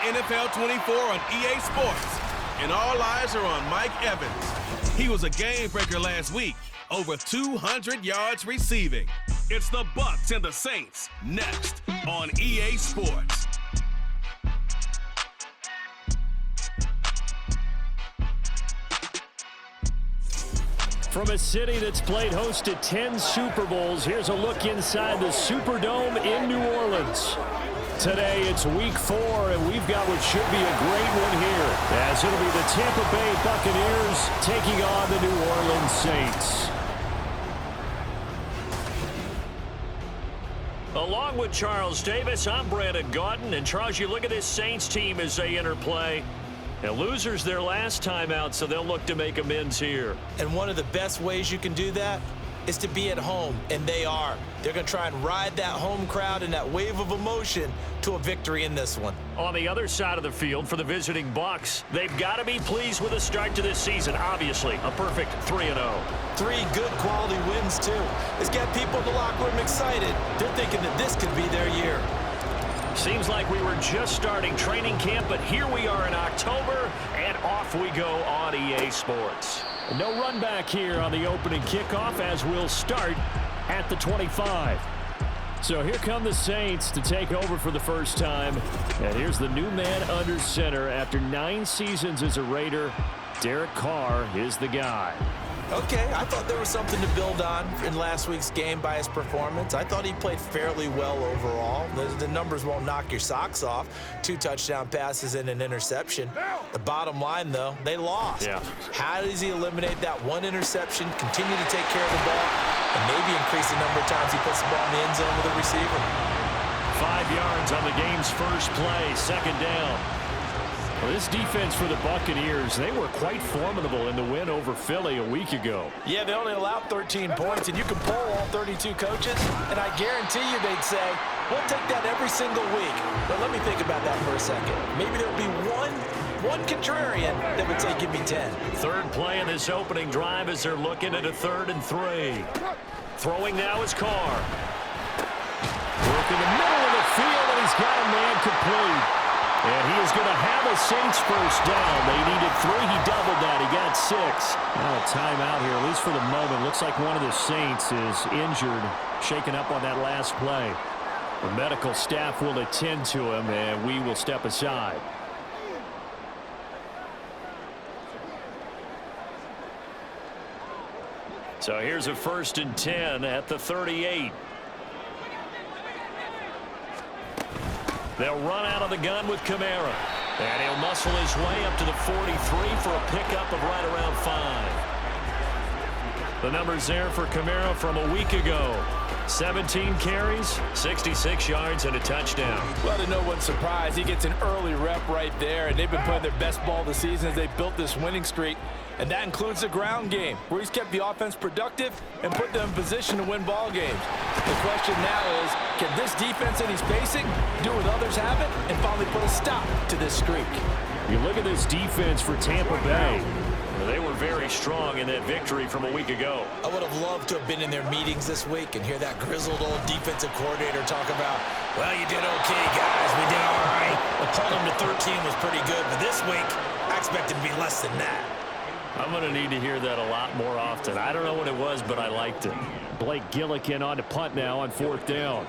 NFL 24 on EA Sports. And all eyes are on Mike Evans. He was a game breaker last week, over 200 yards receiving. It's the Bucs and the Saints next on EA Sports. From a city that's played host to 10 Super Bowls, here's a look inside the Superdome in New Orleans. Today, it's week 4, and we've got what should be a great one here, as it'll be the Tampa Bay Buccaneers taking on the New Orleans Saints. Along with Charles Davis, I'm Brandon Gaudin, and Charles, you look at this Saints team as they enter play. And losers their last time out, so they'll look to make amends here. And one of the best ways you can do that is to be at home, and they are. They're going to try and ride that home crowd and that wave of emotion to a victory in this one. On the other side of the field for the visiting Bucs, they've got to be pleased with the start to this season. Obviously, a perfect 3-0. 3 good quality wins, too. It's got people in the locker room excited. They're thinking that this could be their year. Seems like we were just starting training camp, but here we are in October, and off we go on EA Sports. No run back here on the opening kickoff as we'll start at the 25. So here come the Saints to take over for the first time. And here's the new man under center after 9 seasons as a Raider. Derek Carr is the guy. Okay, I thought there was something to build on in last week's game by his performance. I thought he played fairly well overall. The numbers won't knock your socks off. 2 touchdown passes and an interception. The bottom line, though, they lost. Yeah. How does he eliminate that 1 interception, continue to take care of the ball, and maybe increase the number of times he puts the ball in the end zone with a receiver? 5 yards on the game's first play, 2nd down. Well, this defense for the Buccaneers, they were quite formidable in the win over Philly a week ago. Yeah, they only allowed 13 points, and you can poll all 32 coaches, and I guarantee you they'd say, we'll take that every single week. But let me think about that for a second. Maybe there'll be one contrarian that would say, give me 10. 3rd play in this opening drive as they're looking at a 3rd and 3. Throwing now is Carr. Work in the middle of the field, and he's got a man complete. And he is going to have a Saints first down. They needed 3. He doubled that. He got 6. Now a timeout here, at least for the moment. Looks like one of the Saints is injured, shaken up on that last play. The medical staff will attend to him, and we will step aside. So here's a 1st and 10 at the 38. They'll run out of the gun with Kamara. And he'll muscle his way up to the 43 for a pickup of right around 5. The numbers there for Kamara from a week ago. 17 carries, 66 yards, and a touchdown. Well, to no one's surprise, he gets an early rep right there, and they've been playing their best ball this season as they built this winning streak. And that includes the ground game, where he's kept the offense productive and put them in position to win ball games. The question now is, can this defense that he's facing do what others haven't and finally put a stop to this streak? You look at this defense for Tampa Bay. They were very strong in that victory from a week ago. I would have loved to have been in their meetings this week and hear that grizzled old defensive coordinator talk about, well, you did okay, guys. We did all right. The pulling to 13 was pretty good, but this week, I expect it to be less than that. I'm going to need to hear that a lot more often. I don't know what it was, but I liked it. Blake Gillikin on to punt now on 4th down.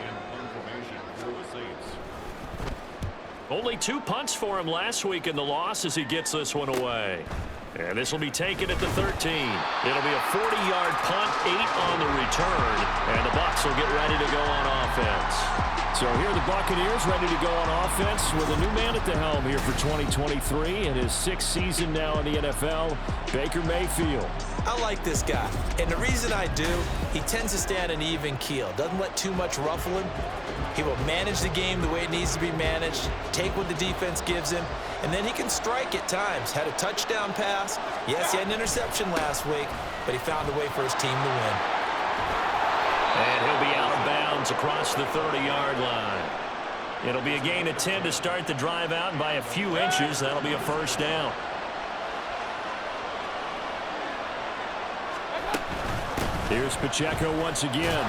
Only 2 punts for him last week in the loss as he gets this one away. And this will be taken at the 13. It'll be a 40-yard punt, 8 on the return, and the Bucs will get ready to go on offense. So here are the Buccaneers ready to go on offense with a new man at the helm here for 2023 in his 6th season now in the NFL, Baker Mayfield. I like this guy, and the reason I do, he tends to stay on an even keel, doesn't let too much ruffle him. He will manage the game the way it needs to be managed, take what the defense gives him, and then he can strike at times. Had a touchdown pass. Yes, he had an interception last week, but he found a way for his team to win. And he'll be out of bounds across the 30-yard line. It'll be a gain of 10 to start the drive out, and by a few inches, that'll be a first down. Here's Pacheco once again.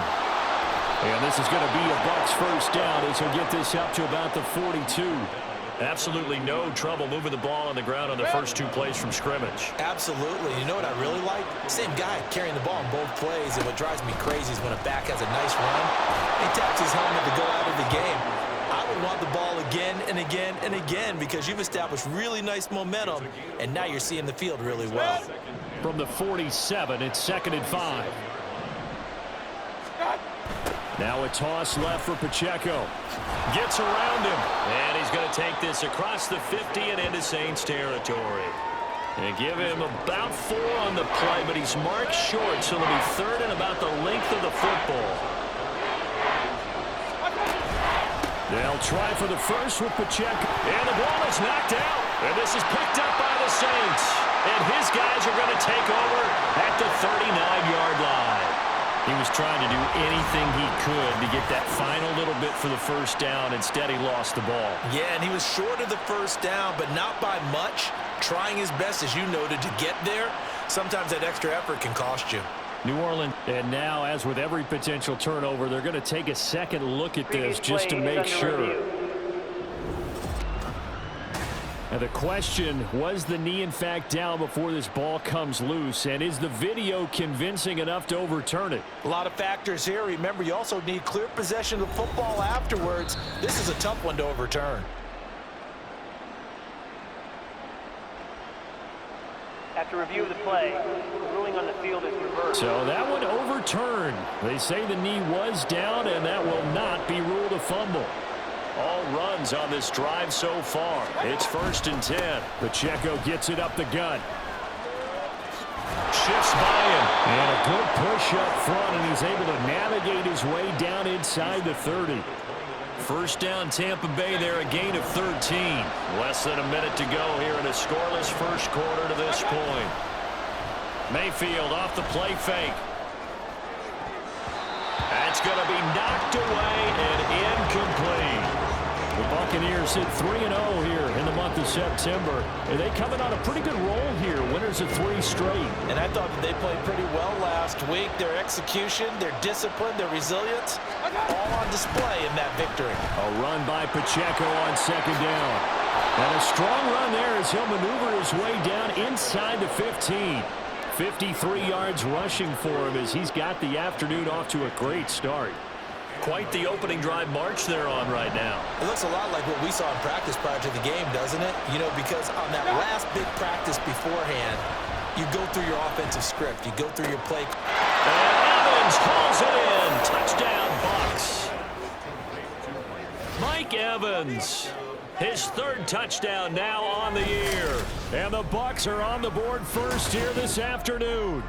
And this is going to be a Bucs first down as he'll get this up to about the 42. Absolutely no trouble moving the ball on the ground on the first 2 plays from scrimmage. Absolutely. You know what I really like? Same guy carrying the ball in both plays, and what drives me crazy is when a back has a nice run, he taps his helmet to go out of the game. I would want the ball again and again and again because you've established really nice momentum, and now you're seeing the field really well. From the 47, it's 2nd and 5. Now a toss left for Pacheco. Gets around him, and he's going to take this across the 50 and into Saints territory. And give him about 4 on the play, but he's marked short, so it'll be 3rd and about the length of the football. They'll try for the first with Pacheco, and the ball is knocked out, and this is picked up by the Saints. And his guys are going to take over at the 39-yard line. He was trying to do anything he could to get that final little bit for the first down. Instead, he lost the ball. Yeah, and he was short of the first down, but not by much. Trying his best, as you noted, to get there. Sometimes that extra effort can cost you. New Orleans, and now, as with every potential turnover, they're going to take a second look at this just to make sure. And the question, was the knee in fact down before this ball comes loose? And is the video convincing enough to overturn it? A lot of factors here. Remember, you also need clear possession of the football afterwards. This is a tough one to overturn. After review of the play, the ruling on the field is reversed. So that one overturned. They say the knee was down, and that will not be ruled a fumble. All runs on this drive so far. It's 1st and 10. Pacheco gets it up the gut. Shifts by him. And a good push up front, and he's able to navigate his way down inside the 30. First down, Tampa Bay there, a gain of 13. Less than a minute to go here in a scoreless first quarter to this point. Mayfield off the play fake. That's going to be knocked away and incomplete. The Buccaneers hit 3-0 here in the month of September. And they coming on a pretty good roll here. Winners of 3 straight. And I thought that they played pretty well last week. Their execution, their discipline, their resilience, all on display in that victory. A run by Pacheco on 2nd down. And a strong run there as he'll maneuver his way down inside the 15. 53 yards rushing for him as he's got the afternoon off to a great start. Quite the opening drive march they're on right now. It looks a lot like what we saw in practice prior to the game, doesn't it? You know, because on that last big practice beforehand, you go through your offensive script. You go through your play. And Evans calls it in. Touchdown, Bucs. Mike Evans. His 3rd touchdown now on the year. And the Bucs are on the board first here this afternoon.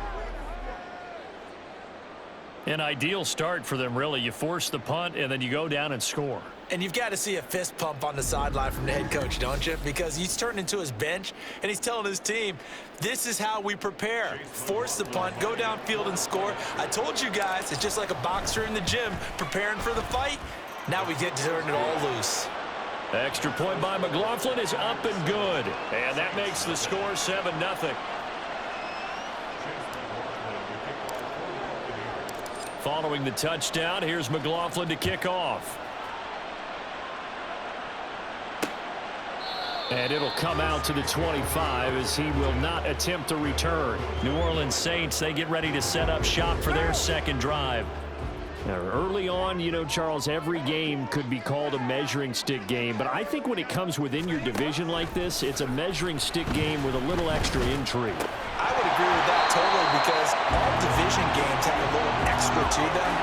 An ideal start for them, really. You force the punt, and then you go down and score. And you've got to see a fist pump on the sideline from the head coach, don't you? Because he's turned into his bench, and he's telling his team, this is how we prepare. Force the punt, go downfield and score. I told you guys, it's just like a boxer in the gym preparing for the fight. Now we get to turn it all loose. Extra point by McLaughlin is up and good. And that makes the score 7-0. Following the touchdown, here's McLaughlin to kick off. And it'll come out to the 25 as he will not attempt to return. New Orleans Saints, they get ready to set up shop for their 2nd drive. Now, early on, you know, Charles, every game could be called a measuring stick game. But I think when it comes within your division like this, it's a measuring stick game with a little extra intrigue. I would agree with that totally because all division games have a little extra to them.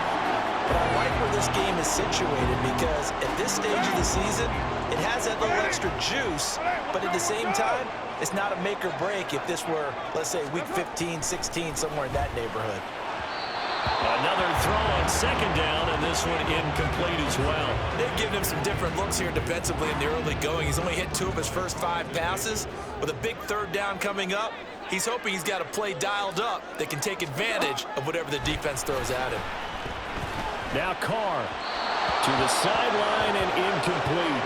But I like where this game is situated because at this stage of the season, it has that little extra juice. But at the same time, it's not a make or break if this were, let's say, week 15, 16, somewhere in that neighborhood. Another throw on 2nd down, and this one incomplete as well. They've given him some different looks here defensively in the early going. He's only hit 2 of his first 5 passes. With a big 3rd down coming up, he's hoping he's got a play dialed up that can take advantage of whatever the defense throws at him. Now Carr to the sideline and incomplete.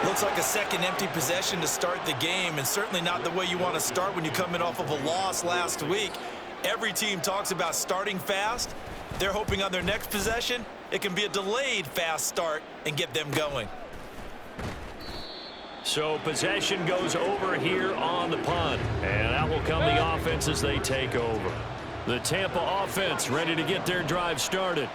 Looks like a second empty possession to start the game, and certainly not the way you want to start when you come in off of a loss last week. Every team talks about starting fast. They're hoping on their next possession, it can be a delayed fast start and get them going. So possession goes over here on the punt. And out will come the offense as they take over. The Tampa offense ready to get their drive started.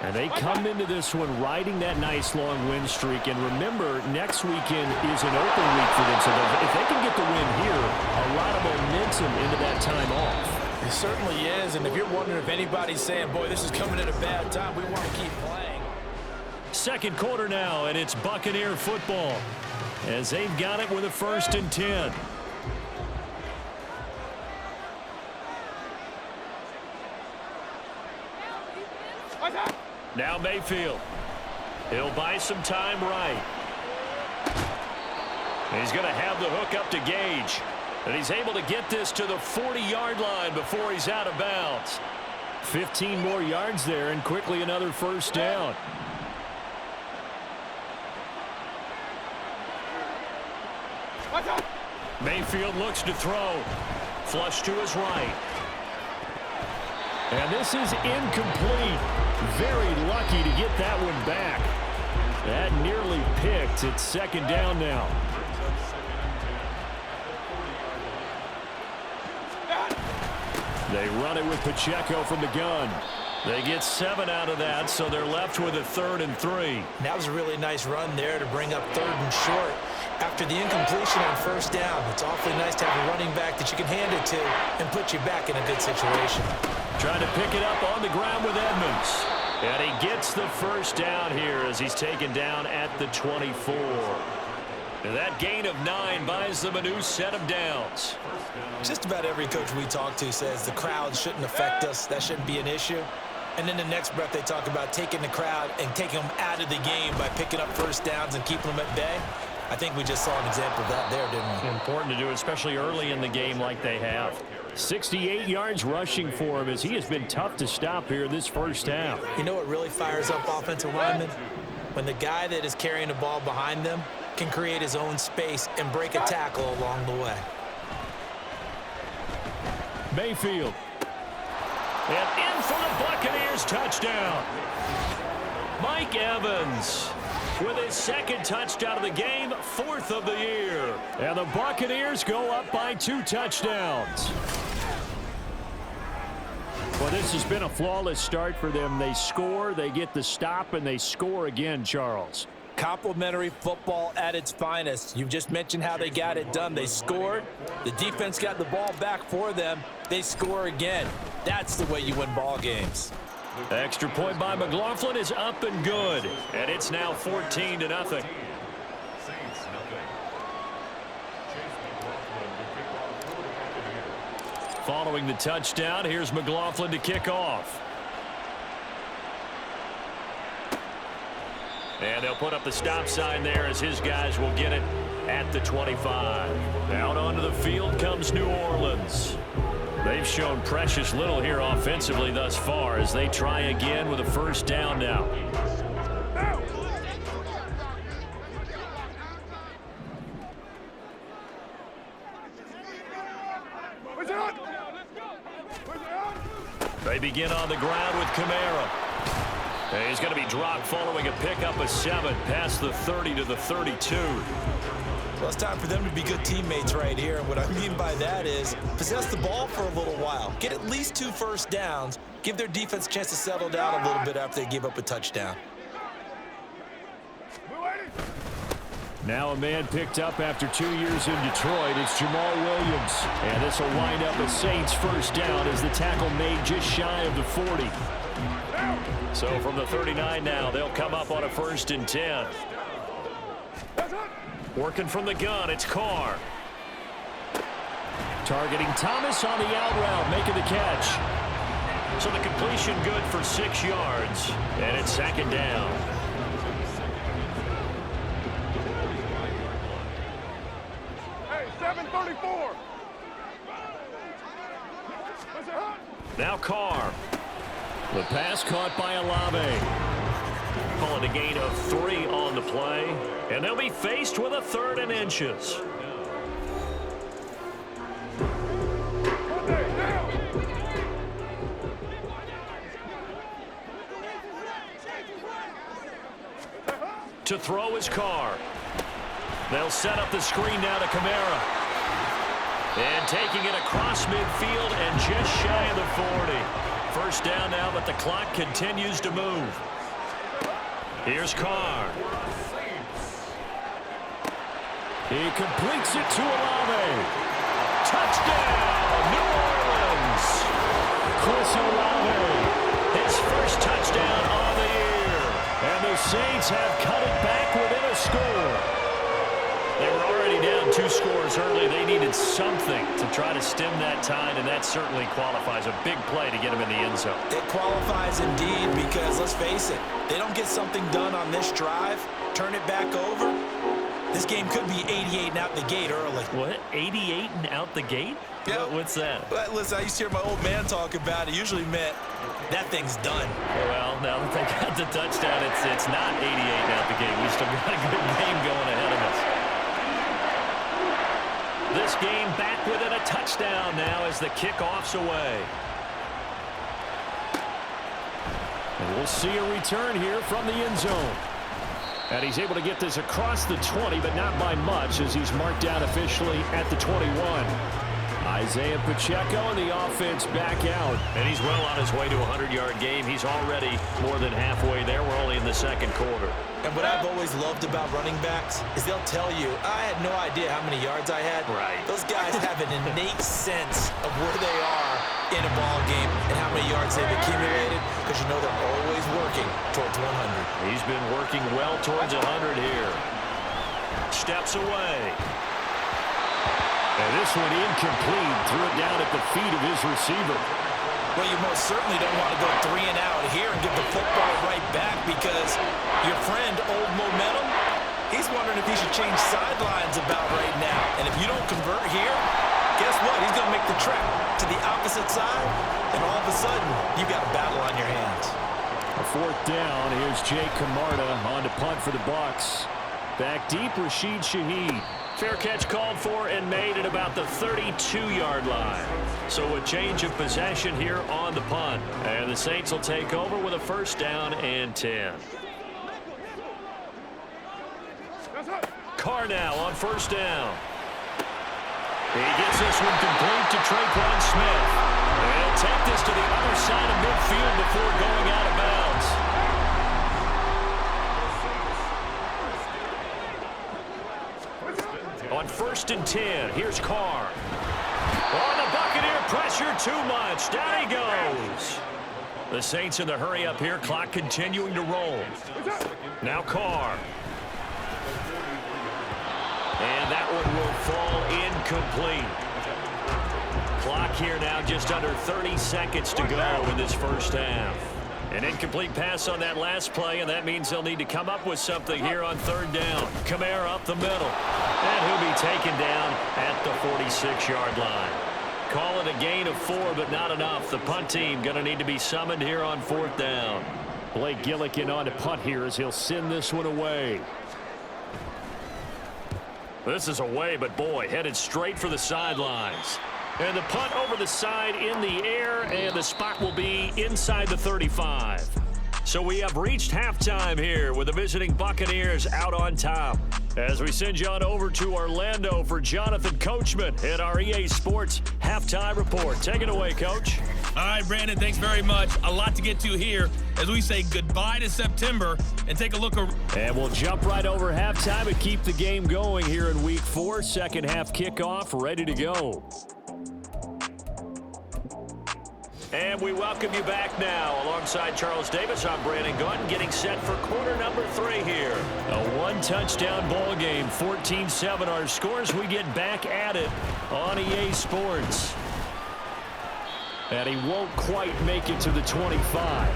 And they come into this one riding that nice long win streak. And remember, next weekend is an open week for them. So if they can get the win here, a lot of momentum into that time off. It certainly is. And if you're wondering if anybody's saying, boy, this is coming at a bad time, we want to keep playing. Second quarter now, and it's Buccaneer football as they've got it with a 1st and 10. Now Mayfield. He'll buy some time right. He's going to have the hook up to Gage. And he's able to get this to the 40-yard line before he's out of bounds. 15 more yards there, and quickly another 1st down. Mayfield looks to throw. Flush to his right. And this is incomplete. Very lucky to get that one back. That nearly picked. It's 2nd down now. They run it with Pacheco from the gun. They get 7 out of that, so they're left with a 3rd and 3. That was a really nice run there to bring up 3rd and short. After the incompletion on 1st down, it's awfully nice to have a running back that you can hand it to and put you back in a good situation. Trying to pick it up on the ground with Edmonds. And he gets the 1st down here as he's taken down at the 24. And that gain of 9 buys them a new set of downs. Just about every coach we talk to says the crowd shouldn't affect us. That shouldn't be an issue. And in the next breath, they talk about taking the crowd and taking them out of the game by picking up 1st downs and keeping them at bay. I think we just saw an example of that there, didn't we? Important to do, especially early in the game like they have. 68 yards rushing for him as he has been tough to stop here this 1st half. You know what really fires up offensive linemen? When the guy that is carrying the ball behind them can create his own space and break a tackle along the way. Mayfield. And in for the Buccaneers touchdown. Mike Evans with his 2nd touchdown of the game, 4th of the year. And the Buccaneers go up by 2 touchdowns. Well, this has been a flawless start for them. They score, they get the stop, and they score again, Charles. Complimentary football at its finest. You've just mentioned how they got it done. They scored. The defense got the ball back for them. They score again. That's the way you win ball games. Extra point by McLaughlin is up and good. And it's now 14-0. Following the touchdown, here's McLaughlin to kick off. And they'll put up the stop sign there as his guys will get it at the 25. Out onto the field comes New Orleans. They've shown precious little here offensively thus far as they try again with a 1st down now. They begin on the ground with Kamara. And he's going to be dropped following a pickup of 7 past the 30 to the 32. Well, it's time for them to be good teammates right here. And what I mean by that is possess the ball for a little while. Get at least 2 1st downs. Give their defense a chance to settle down a little bit after they give up a touchdown. Now a man picked up after 2 years in Detroit. It's Jamal Williams. And this will wind up a Saints 1st down as the tackle made just shy of the 40. So from the 39 now, they'll come up on a 1st and 10. Working from the gun, it's Carr. Targeting Thomas on the out route, making the catch. So the completion good for 6 yards. And it's 2nd down. Hey, 734. Now Carr. The pass caught by Olave. Calling a gain of 3 on the play. And they'll be faced with a 3rd and inches. To throw his Carr. They'll set up the screen now to Kamara. And taking it across midfield and just shy of the 40. First down now, but the clock continues to move. Here's Carr. He completes it to Olave. Touchdown, New Orleans. Chris Olave, his first touchdown on the year. And the Saints have cut it back within a score. They were already down 2 scores early. They needed something to try to stem that tide, and that certainly qualifies. A big play to get them in the end zone. It qualifies indeed because, let's face it, they don't get something done on this drive, turn it back over, this game could be 88 and out the gate early. What? 88 and out the gate? Yeah. What's that? But listen, I used to hear my old man talk about it. Usually meant that thing's done. Well, now that they got the touchdown, it's not 88 and out the gate. We still got a good game going ahead of us. This game back within a touchdown now as the kickoff's away. And we'll see a return here from the end zone. And he's able to get this across the 20, but not by much as he's marked down officially at the 21. Isaiah Pacheco and the offense back out. And he's well on his way to a 100-yard game. He's already more than halfway there. We're only in the second quarter. And what I've always loved about running backs is they'll tell you, I had no idea how many yards I had. Right. Those guys have an innate sense of where they are in a ball game and how many yards they've accumulated because you know they're always working towards 100. He's been working well towards 100 here. Steps away. And this one incomplete. Threw it down at the feet of his receiver. Well, you most certainly don't want to go 3 and out here and give the football right back because your friend, Old Momentum, he's wondering if he should change sidelines about right now. And if you don't convert here, guess what? He's going to make the trek to the opposite side, and all of a sudden, you've got a battle on your hands. A 4th down. Here's Jake Camarda on to punt for the Bucs. Back deep, Rashid Shaheed. Fair catch called for and made at about the 32-yard line. So a change of possession here on the punt. And the Saints will take over with a 1st down and 10. Carr now on 1st down. He gets this one complete to Traquan Smith. And he'll take this to the other side of midfield before going out of bounds. On 1st and 10, here's Carr. On the Buccaneer pressure, too much. Down he goes. The Saints in the hurry up here, clock continuing to roll. Now Carr. And that one will fall incomplete. Clock here now just under 30 seconds to go in this 1st half. An incomplete pass on that last play, and that means they'll need to come up with something here on 3rd down. Kamara up the middle. And he'll be taken down at the 46-yard line. Call it a gain of 4, but not enough. The punt team going to need to be summoned here on 4th down. Blake Gillikin on to punt here as he'll send this one away. This is away, but boy, headed straight for the sidelines. And the punt over the side in the air, and the spot will be inside the 35. So we have reached halftime here with the visiting Buccaneers out on top. As we send you on over to Orlando for Jonathan Coachman at our EA Sports Halftime Report. Take it away, Coach. All right, Brandon, thanks very much. A lot to get to here as we say goodbye to September and take a look. And we'll jump right over halftime and keep the game going here in Week 4. Second half kickoff ready to go. And we welcome you back now. Alongside Charles Davis, I'm Brandon Gaudin, getting set for quarter number 3 here. A one-touchdown ball game, 14-7 our scores. We get back at it on EA Sports. And he won't quite make it to the 25.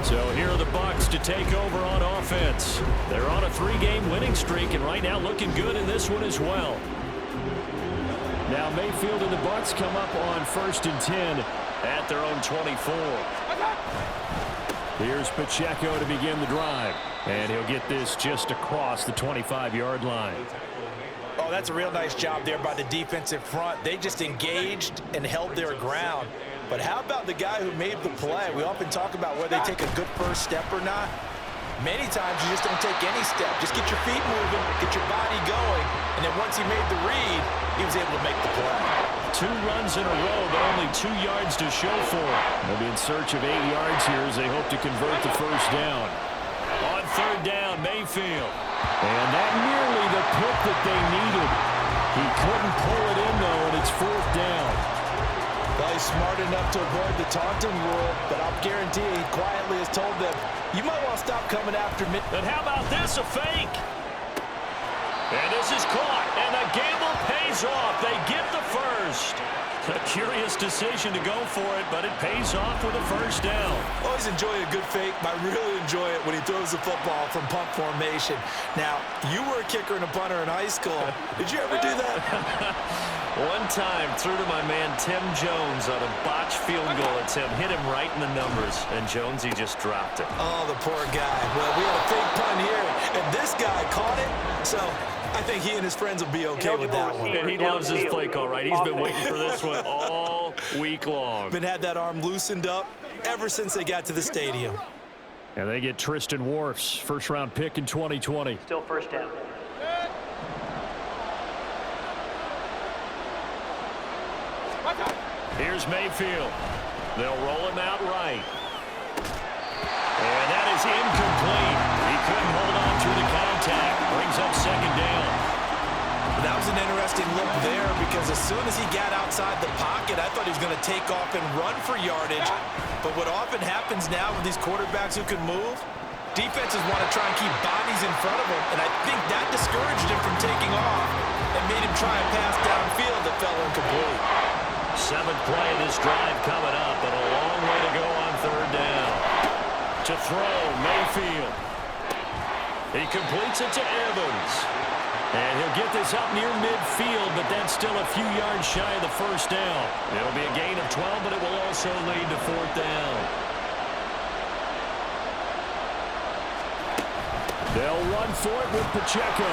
So here are the Bucs to take over on offense. They're on a 3-game winning streak, and right now looking good in this one as well. Now Mayfield and the Bucs come up on 1st and 10. At their own 24. Here's Pacheco to begin the drive. And he'll get this just across the 25-yard line. Oh, that's a real nice job there by the defensive front. They just engaged and held their ground. But how about the guy who made the play? We often talk about whether they take a good first step or not. Many times you just don't take any step. Just get your feet moving, get your body going, and then once he made the read, he was able to make the play. 2 runs in a row, but only 2 yards to show for it. They'll be in search of 8 yards here as they hope to convert the first down. On 3rd down, Mayfield. And that nearly the pick that they needed. He couldn't pull it in, though, and it's 4th down. Well, he's smart enough to avoid the taunting rule, but I'll guarantee he quietly has told them, you might want to stop coming after me. And how about this, a fake? And this is caught, and the gamble pays off. They get the first. A curious decision to go for it, but it pays off with a first down. Always enjoy a good fake, but I really enjoy it when he throws the football from punt formation. Now, you were a kicker and a punter in high school. Did you ever do that? One time, threw to my man Tim Jones on a botched field goal attempt. Hit him right in the numbers, and Jonesy just dropped it. Oh, the poor guy. Well, we had a fake punt here, and this guy caught it, so I think he and his friends will be okay with that one. And he loves his play call, right? He's been waiting for this one all week long. Been had that arm loosened up ever since they got to the stadium. And they get Tristan Wirfs, first-round pick in 2020. Still first down. Here's Mayfield. They'll roll him out right. And that is incomplete. He couldn't hold on through the contact. Brings up 2nd down. That was an interesting look there because as soon as he got outside the pocket, I thought he was going to take off and run for yardage. But what often happens now with these quarterbacks who can move, defenses want to try and keep bodies in front of him, and I think that discouraged him from taking off and made him try a pass downfield that fell incomplete. 7th play of this drive coming up, but a long way to go on 3rd down. To throw, Mayfield. He completes it to Evans. And he'll get this up near midfield, but that's still a few yards shy of the first down. It'll be a gain of 12, but it will also lead to 4th down. They'll run for it with Pacheco.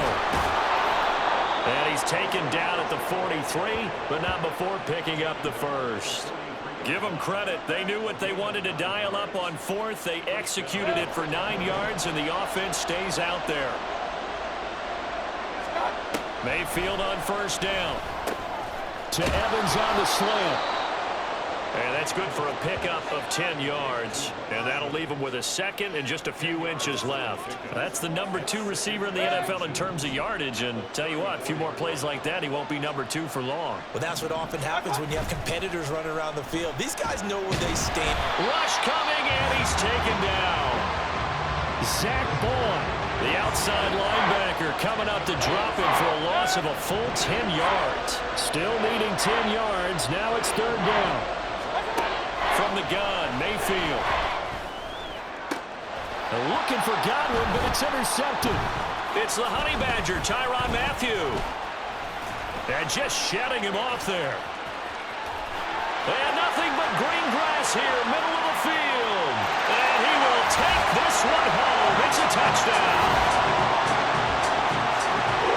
And he's taken down at the 43, but not before picking up the first. Give them credit. They knew what they wanted to dial up on 4th. They executed it for 9 yards, and the offense stays out there. Mayfield on first down. To Evans on the slant. And that's good for a pickup of 10 yards. And that'll leave him with a 2nd and just a few inches left. That's the number 2 receiver in the NFL in terms of yardage. And tell you what, a few more plays like that, he won't be number 2 for long. Well, that's what often happens when you have competitors running around the field. These guys know where they stand. Rush coming, and he's taken down. Zach Bond, the outside linebacker, coming up to drop him for a loss of a full 10 yards. Still needing 10 yards. Now it's 3rd down. From the gun, Mayfield. They're looking for Godwin, but it's intercepted. It's the Honey Badger, Tyrann Mathieu. And just shedding him off there. And nothing but green grass here, middle of the field. And he will take this one home. It's a touchdown.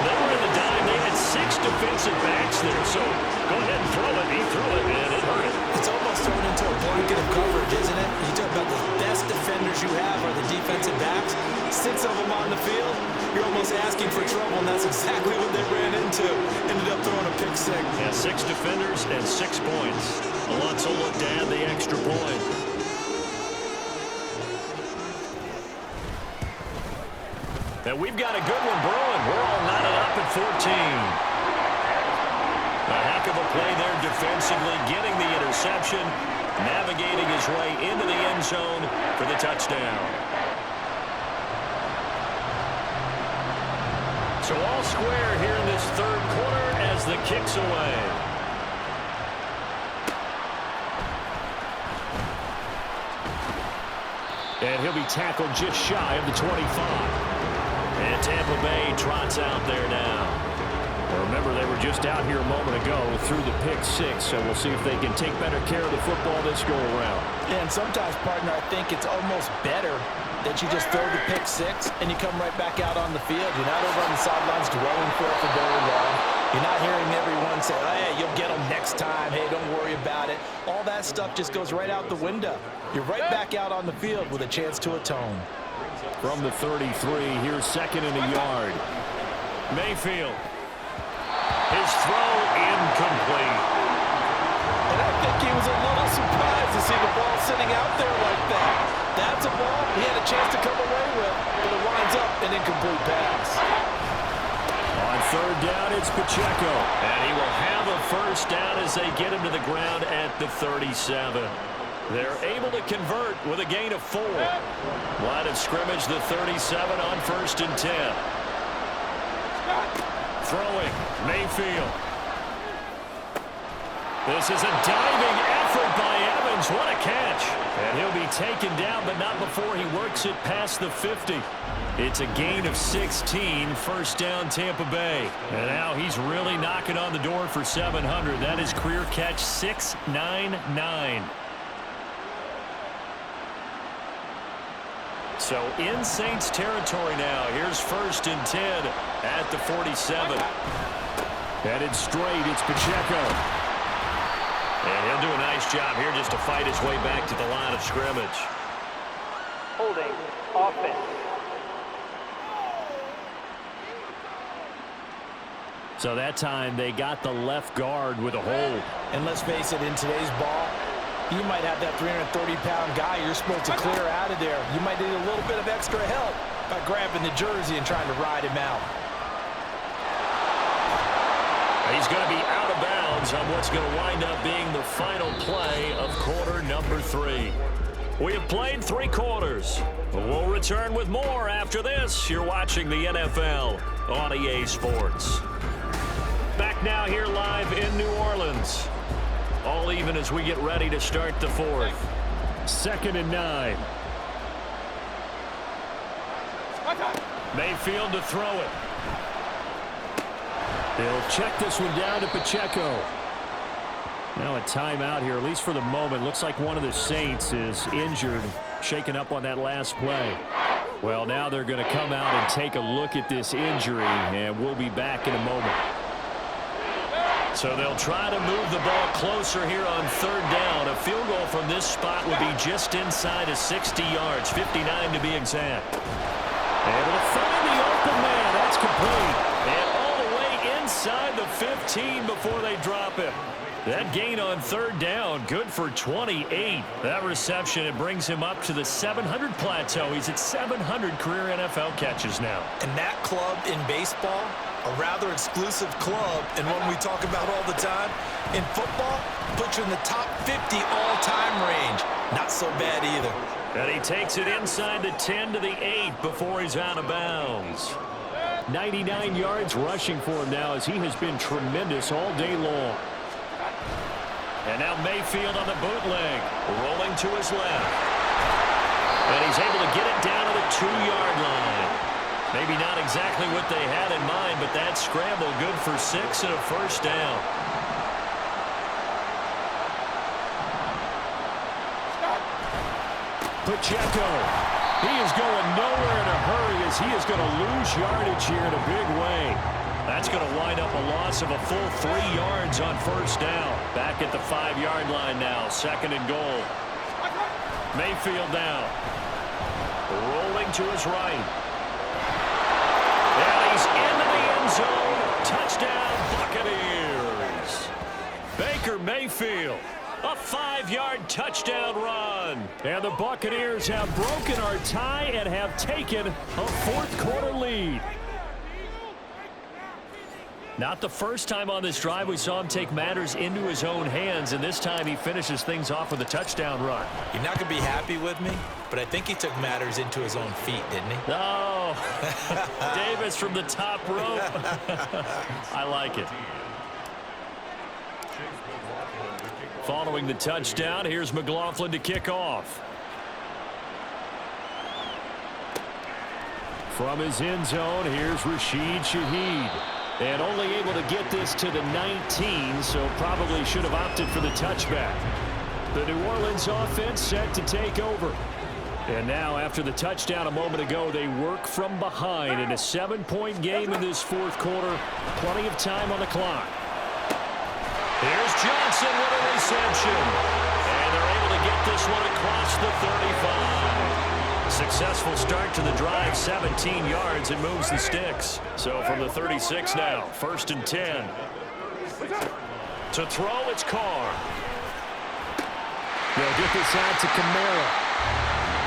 They were in the dime. They had 6 defensive backs there. So go ahead and throw it. He threw it, and it hurt him. It's almost thrown into a blanket of coverage, isn't it? You talk about the best defenders you have are the defensive backs. 6 of them on the field. You're almost asking for trouble, and that's exactly what they ran into. Ended up throwing a pick 6. Yeah, 6 defenders and 6 points. Alonso looked to add the extra point. And we've got a good one brewing. We're all knotted up at 14. A heck of a play there defensively, getting the interception, navigating his way into the end zone for the touchdown. So all square here in this 3rd quarter as the kick's away. And he'll be tackled just shy of the 25. And Tampa Bay trots out there now. Remember, they were just out here a moment ago through the pick 6, so we'll see if they can take better care of the football this go-around. Yeah, and sometimes, partner, I think it's almost better that you just throw the pick 6 and you come right back out on the field. You're not over on the sidelines dwelling for it for very long. You're not hearing everyone say, hey, you'll get them next time. Hey, don't worry about it. All that stuff just goes right out the window. You're right back out on the field with a chance to atone. From the 33, here's second and a yard. Mayfield. His throw incomplete. And I think he was a little surprised to see the ball sitting out there like that. That's a ball he had a chance to come away with, but it winds up an incomplete pass. On third down, it's Pacheco. And he will have a first down as they get him to the ground at the 37. They're able to convert with a gain of 4. Line of scrimmage, the 37 on 1st and 10. Throwing, Mayfield. This is a diving effort by Evans. What a catch. And he'll be taken down, but not before he works it past the 50. It's a gain of 16, first down Tampa Bay. And now he's really knocking on the door for 700. That is career catch 699. So in Saints territory now. Here's 1st and 10 at the 47. Headed straight, it's Pacheco. And he'll do a nice job here just to fight his way back to the line of scrimmage. Holding, offense. So that time they got the left guard with a hold. And let's face it, in today's ball, you might have that 330-pound guy you're supposed to clear out of there. You might need a little bit of extra help by grabbing the jersey and trying to ride him out. He's going to be out of bounds on what's going to wind up being the final play of quarter number 3. We have played 3 quarters. We'll return with more after this. You're watching the NFL on EA Sports. Back now here live in New Orleans. All even as we get ready to start the 4th. 2nd and 9. Mayfield to throw it. They'll check this one down to Pacheco. Now a timeout here, at least for the moment. Looks like one of the Saints is injured, shaken up on that last play. Well, now they're going to come out and take a look at this injury, and we'll be back in a moment. So they'll try to move the ball closer here on 3rd down. A field goal from this spot would be just inside of 60 yards, 59 to be exact. Able to find the open man. That's complete. And all the way inside the 15 before they drop it. That gain on 3rd down, good for 28. That reception, it brings him up to the 700 plateau. He's at 700 career NFL catches now. And that club in baseball, a rather exclusive club, and one we talk about all the time. In football, puts you in the top 50 all-time range. Not so bad either. And he takes it inside the 10 to the 8 before he's out of bounds. 99 yards rushing for him now as he has been tremendous all day long. And now Mayfield on the bootleg, rolling to his left. And he's able to get it down to the 2-yard line. Maybe not exactly what they had in mind, but that scramble good for 6 and a first down. Pacheco. He is going nowhere in a hurry as he is going to lose yardage here in a big way. That's going to wind up a loss of a full 3 yards on 1st down. Back at the 5-yard line now, 2nd and goal. Mayfield now. Rolling to his right. And he's into the end zone. Touchdown, Buccaneers. Baker Mayfield. A 5-yard touchdown run. And the Buccaneers have broken our tie and have taken a 4th quarter lead. Not the first time on this drive we saw him take matters into his own hands, and this time he finishes things off with a touchdown run. You're not going to be happy with me, but I think he took matters into his own feet, didn't he? Oh, Davis from the top rope. I like it. Following the touchdown, here's McLaughlin to kick off. From his end zone, here's Rashid Shaheed. And only able to get this to the 19, so probably should have opted for the touchback. The New Orleans offense set to take over. And now, after the touchdown a moment ago, they work from behind in a 7-point game in this fourth quarter. Plenty of time on the clock. Here's Johnson with a reception. And they're able to get this one across the 35. Successful start to the drive, 17 yards, and moves the sticks. So from the 36 now, 1st and 10. To throw, it's Carr. They'll get this out to Kamara.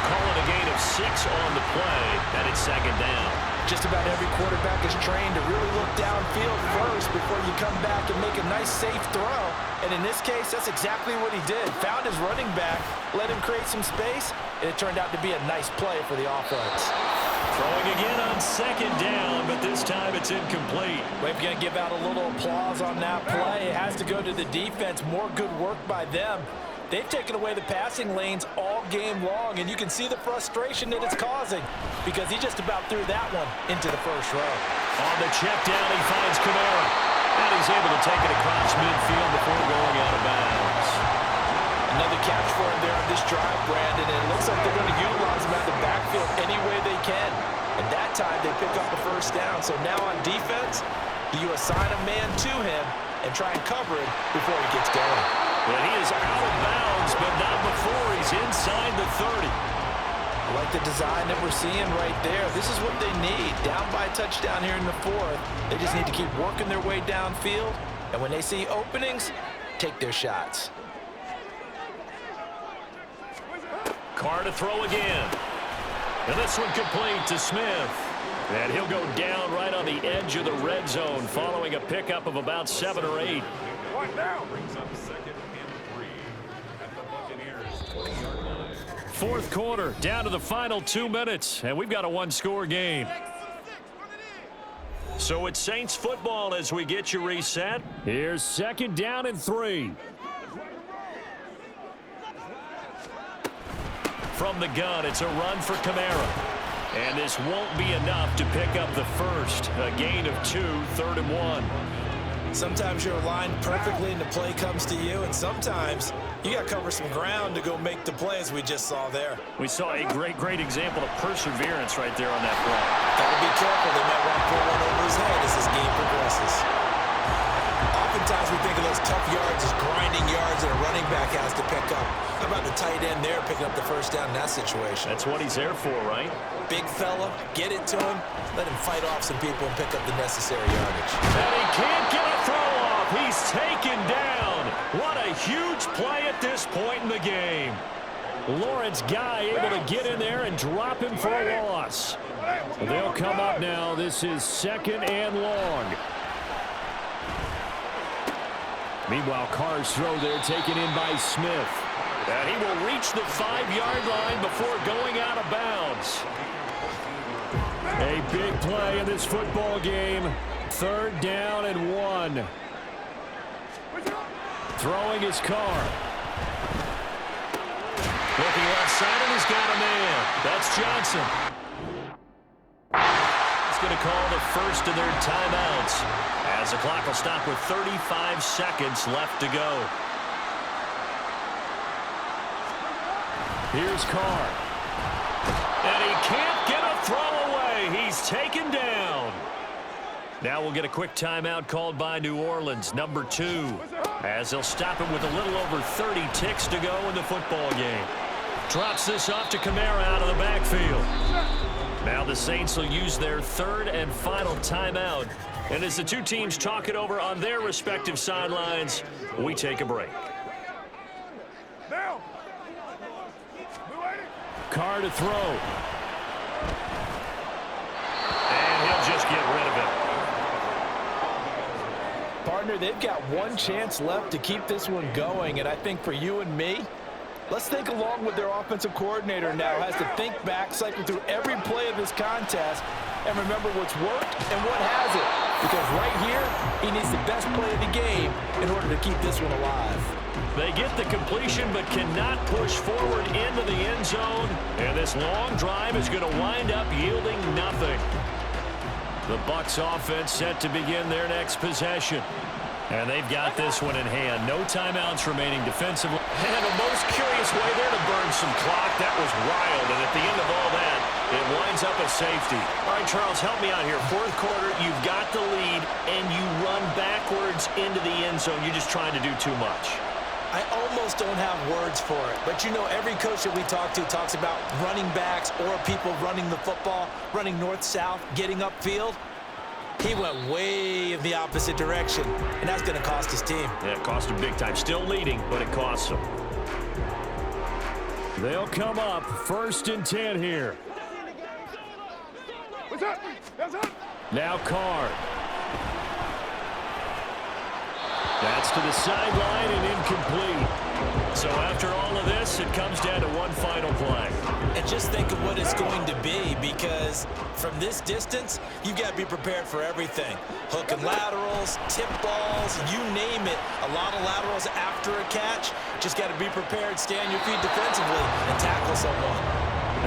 Call it a gain of 6 on the play, and it's 2nd down. Just about every quarterback is trained to really look downfield first before you come back and make a nice, safe throw. And in this case, that's exactly what he did. Found his running back, let him create some space, and it turned out to be a nice play for the offense. Throwing again on 2nd down, but this time it's incomplete. We're going to give out a little applause on that play. It has to go to the defense. More good work by them. They've taken away the passing lanes all game long, and you can see the frustration that it's causing because he just about threw that one into the first row. On the check down, he finds Kamara, and he's able to take it across midfield before going out of bounds. Another catch for him there on this drive, Brandon, and it looks like they're going to utilize him out of the backfield any way they can. And that time, they pick up the 1st down. So now on defense, do you assign a man to him and try and cover him before he gets going? Well, he is out of bounds, but not before he's inside the 30. I like the design that we're seeing right there. This is what they need. Down by a touchdown here in the 4th. They just need to keep working their way downfield. And when they see openings, take their shots. Carr to throw again. And this one complete to Smith. And he'll go down right on the edge of the red zone following a pickup of about 7 or 8. Right now. Brings up 2nd and 3 at the Buccaneers 20-yard line. Fourth quarter, down to the final 2 minutes, and we've got a 1-score game. So it's Saints football as we get you reset. Here's 2nd down and 3. From the gun, it's a run for Kamara. And this won't be enough to pick up the first. A gain of 2, 3rd and 1. Sometimes you're aligned perfectly and the play comes to you, and sometimes you got to cover some ground to go make the play as we just saw there. We saw a great example of perseverance right there on that play. Got to be careful. They might want to pull one over his head as this game progresses. Oftentimes we think of those tough yards as grinding yards that a running back has to pick up. How about the tight end there picking up the 1st down in that situation? That's what he's there for, right? Big fella, get it to him, let him fight off some people and pick up the necessary yardage. And he can't get a throw off. He's taken down. What a huge play at this point in the game. Lawrence Guy able to get in there and drop him for a loss. They'll come up now. This is 2nd and long. Meanwhile, Carr's throw there taken in by Smith. And he will reach the 5-yard line before going out of bounds. A big play in this football game. 3rd down and 1. Throwing his Carr. Looking left side, and he's got a man. That's Johnson. He's going to call the first of their timeouts, as the clock will stop with 35 seconds left to go. Here's Carr. And he can't get a throw away. He's taken down. Now we'll get a quick timeout called by New Orleans, number 2, as they'll stop him with a little over 30 ticks to go in the football game. Drops this off to Kamara out of the backfield. Now the Saints will use their 3rd and final timeout. And as the two teams talk it over on their respective sidelines, we take a break. Now. Carr to throw. And he'll just get rid of it. Partner, they've got one chance left to keep this one going, and I think for you and me, let's think along with their offensive coordinator now. Has to think back, cycle through every play of this contest, and remember what's worked and what hasn't. Because right here, he needs the best play of the game in order to keep this one alive. They get the completion but cannot push forward into the end zone. And this long drive is going to wind up yielding nothing. The Bucs offense set to begin their next possession. And they've got this one in hand. No timeouts remaining defensively. And a most curious way there to burn some clock. That was wild. And at the end of all that, it winds up a safety. All right, Charles, help me out here. Fourth quarter, you've got the lead, and you run backwards into the end zone. You're just trying to do too much. I almost don't have words for it. But, you know, every coach that we talk to talks about running backs or people running the football, running north-south, getting upfield. He went way in the opposite direction, and that's going to cost his team. Yeah, it cost him big time. Still leading, but it costs him. They'll come up 1st and 10 here. What's up? That's up. Now Carr. That's to the sideline and incomplete. So after all of this, it comes down to one final play. And just think of what it's going to be, because from this distance, you've got to be prepared for everything. Hook and laterals, tip balls, you name it. A lot of laterals after a catch. Just got to be prepared, stay on your feet defensively, and tackle someone.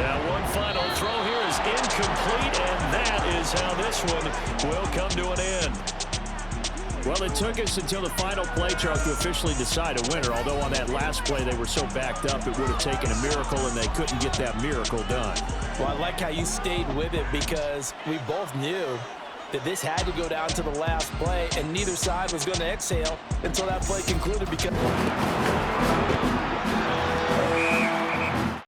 Now one final throw here is incomplete, and that is how this one will come to an end. Well, it took us until the final play, Charles, to officially decide a winner. Although on that last play they were so backed up, it would have taken a miracle, and they couldn't get that miracle done. Well, I like how you stayed with it, because we both knew that this had to go down to the last play, and neither side was going to exhale until that play concluded. Because